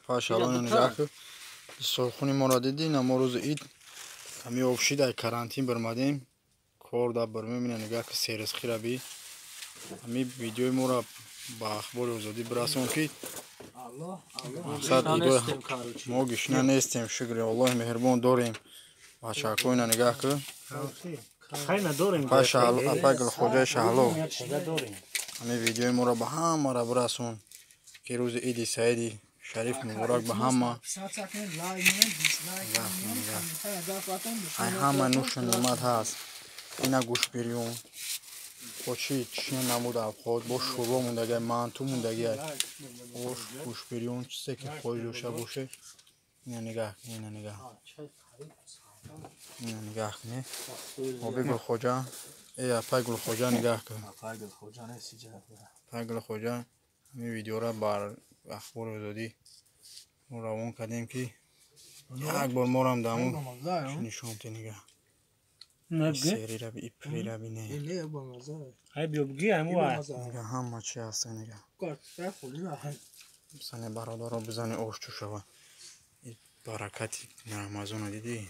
پاشالو اینو نگاه کن دسترخوان ما را دیدی نه ما روز عید همه آفشی در کرانتین برمدیم کار در برمه مینه نگاه که سیرس خیره بی همه ویدیوی ما را با اخبار آزادی برسون که مقصد ایدو ما گشنه نیستیم شکر الله مهربان داریم بچه ها اینو نگاه کن اپاگل خوجای شهلو همه ویدیوی ما را به همه را برسون که روز عید سعید شریف مبارک به همه همه نوش نعمت هست اینا گوش بریون خوشی چین نموده خود با شروع موندگه منتو موندگه گوش بریون چیزی که خوی روشه باشه اینا نگاه اینا نگاه کنه آبی گل خوجا ای اپای گل خوجا نگاه کن اپای گل خوجا همین ویدیو را بر اخبار آزادی ما روان کردیم که یک بار ما را هم دامون نشان تی نگاه سری را بی اپری را بی نه نگاه همه چی هست نگاه بزنه برادر را بزنه آشتو شود برکتی رمضان دیدی